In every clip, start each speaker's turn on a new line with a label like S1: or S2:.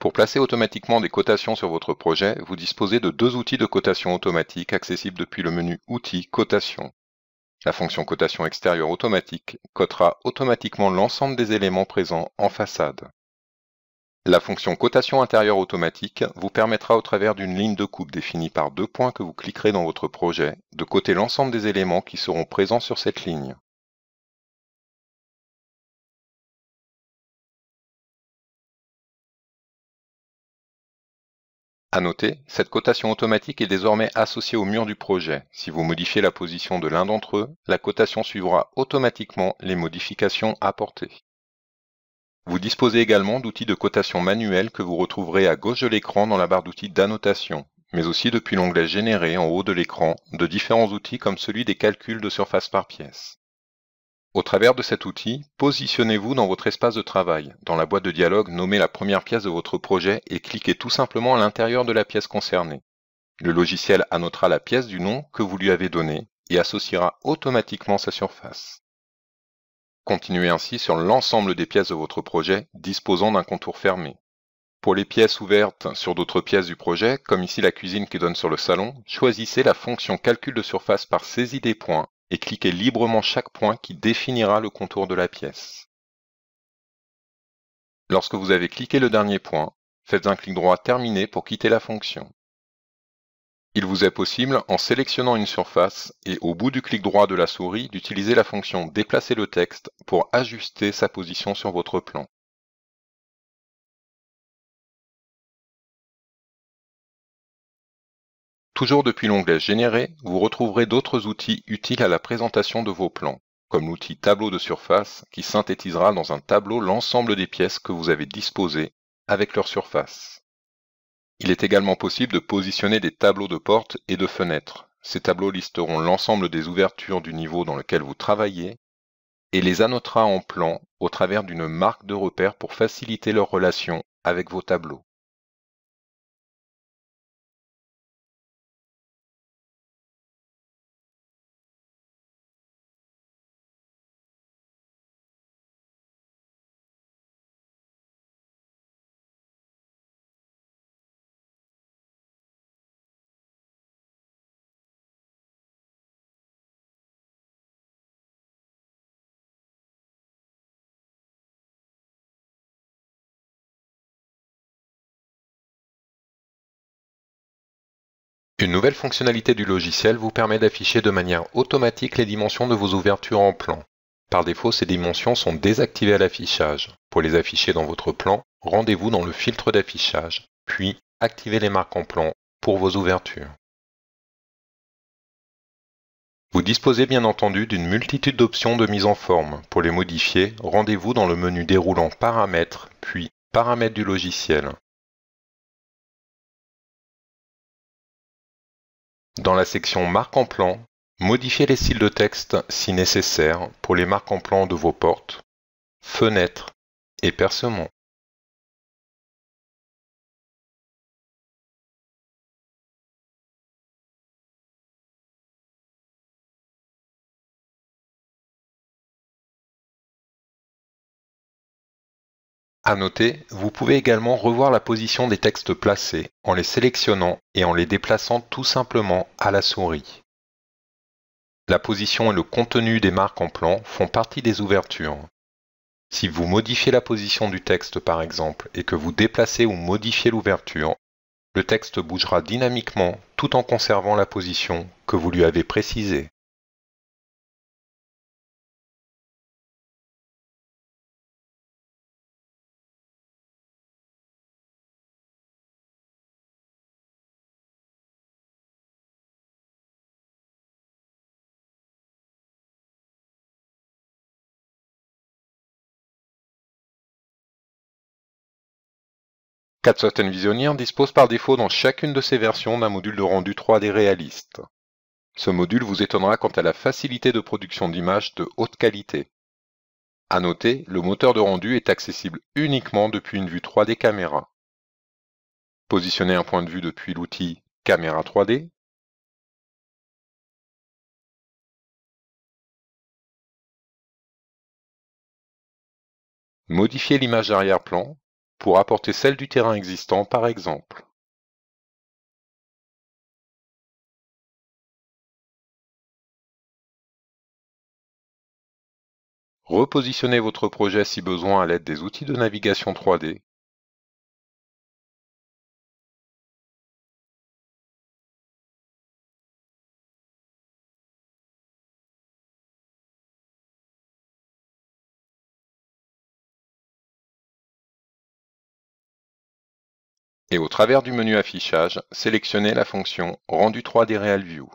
S1: Pour placer automatiquement des cotations sur votre projet, vous disposez de deux outils de cotation automatique accessibles depuis le menu Outils Cotation. La fonction cotation extérieure automatique cotera automatiquement l'ensemble des éléments présents en façade. La fonction cotation intérieure automatique vous permettra au travers d'une ligne de coupe définie par deux points que vous cliquerez dans votre projet de coter l'ensemble des éléments qui seront présents sur cette ligne. À noter, cette cotation automatique est désormais associée au mur du projet. Si vous modifiez la position de l'un d'entre eux, la cotation suivra automatiquement les modifications apportées. Vous disposez également d'outils de cotation manuelle que vous retrouverez à gauche de l'écran dans la barre d'outils d'annotation, mais aussi depuis l'onglet Générer en haut de l'écran de différents outils comme celui des calculs de surface par pièce. Au travers de cet outil, positionnez-vous dans votre espace de travail. Dans la boîte de dialogue, nommez la première pièce de votre projet et cliquez tout simplement à l'intérieur de la pièce concernée. Le logiciel annotera la pièce du nom que vous lui avez donné et associera automatiquement sa surface. Continuez ainsi sur l'ensemble des pièces de votre projet disposant d'un contour fermé. Pour les pièces ouvertes sur d'autres pièces du projet, comme ici la cuisine qui donne sur le salon, choisissez la fonction calcul de surface par saisie des points et cliquez librement chaque point qui définira le contour de la pièce. Lorsque vous avez cliqué le dernier point, faites un clic droit terminé pour quitter la fonction. Il vous est possible, en sélectionnant une surface et au bout du clic droit de la souris, d'utiliser la fonction Déplacer le texte pour ajuster sa position sur votre plan. Toujours depuis l'onglet Générer, vous retrouverez d'autres outils utiles à la présentation de vos plans, comme l'outil Tableau de surface qui synthétisera dans un tableau l'ensemble des pièces que vous avez disposées avec leur surface. Il est également possible de positionner des tableaux de portes et de fenêtres. Ces tableaux listeront l'ensemble des ouvertures du niveau dans lequel vous travaillez et les annotera en plan au travers d'une marque de repère pour faciliter leur relation avec vos tableaux. Une nouvelle fonctionnalité du logiciel vous permet d'afficher de manière automatique les dimensions de vos ouvertures en plan. Par défaut, ces dimensions sont désactivées à l'affichage. Pour les afficher dans votre plan, rendez-vous dans le filtre d'affichage, puis activez les marques en plan pour vos ouvertures. Vous disposez bien entendu d'une multitude d'options de mise en forme. Pour les modifier, rendez-vous dans le menu déroulant Paramètres, puis Paramètres du logiciel. Dans la section Marque en plan, modifiez les styles de texte si nécessaire pour les marques en plan de vos portes, fenêtres et percements. À noter, vous pouvez également revoir la position des textes placés en les sélectionnant et en les déplaçant tout simplement à la souris. La position et le contenu des marques en plan font partie des ouvertures. Si vous modifiez la position du texte par exemple et que vous déplacez ou modifiez l'ouverture, le texte bougera dynamiquement tout en conservant la position que vous lui avez précisée. CAD Visionneer dispose par défaut dans chacune de ses versions d'un module de rendu 3D réaliste. Ce module vous étonnera quant à la facilité de production d'images de haute qualité. À noter, le moteur de rendu est accessible uniquement depuis une vue 3D caméra. Positionnez un point de vue depuis l'outil Caméra 3D. Modifiez l'image d'arrière-plan, pour apporter celle du terrain existant par exemple. Repositionnez votre projet si besoin à l'aide des outils de navigation 3D. Et au travers du menu affichage, sélectionnez la fonction Rendu 3D Real View.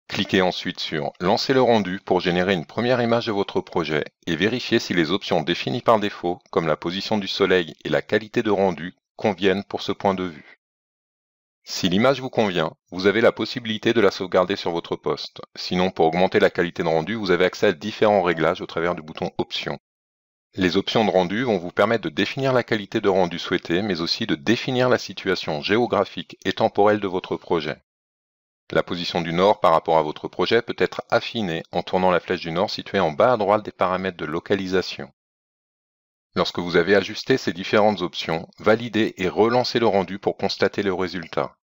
S1: Cliquez ensuite sur Lancer le rendu pour générer une première image de votre projet et vérifiez si les options définies par défaut, comme la position du soleil et la qualité de rendu, conviennent pour ce point de vue. Si l'image vous convient, vous avez la possibilité de la sauvegarder sur votre poste. Sinon, pour augmenter la qualité de rendu, vous avez accès à différents réglages au travers du bouton Options. Les options de rendu vont vous permettre de définir la qualité de rendu souhaitée, mais aussi de définir la situation géographique et temporelle de votre projet. La position du nord par rapport à votre projet peut être affinée en tournant la flèche du nord située en bas à droite des paramètres de localisation. Lorsque vous avez ajusté ces différentes options, validez et relancez le rendu pour constater le résultat.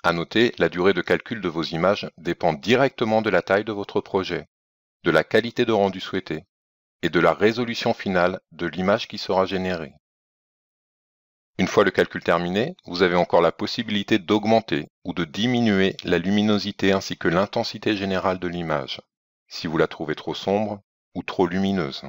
S1: À noter, la durée de calcul de vos images dépend directement de la taille de votre projet, de la qualité de rendu souhaitée et de la résolution finale de l'image qui sera générée. Une fois le calcul terminé, vous avez encore la possibilité d'augmenter ou de diminuer la luminosité ainsi que l'intensité générale de l'image, si vous la trouvez trop sombre ou trop lumineuse.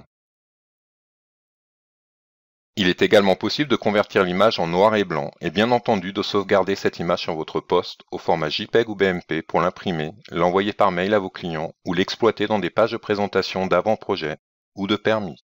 S1: Il est également possible de convertir l'image en noir et blanc et bien entendu de sauvegarder cette image sur votre poste au format JPEG ou BMP pour l'imprimer, l'envoyer par mail à vos clients ou l'exploiter dans des pages de présentation d'avant-projet ou de permis.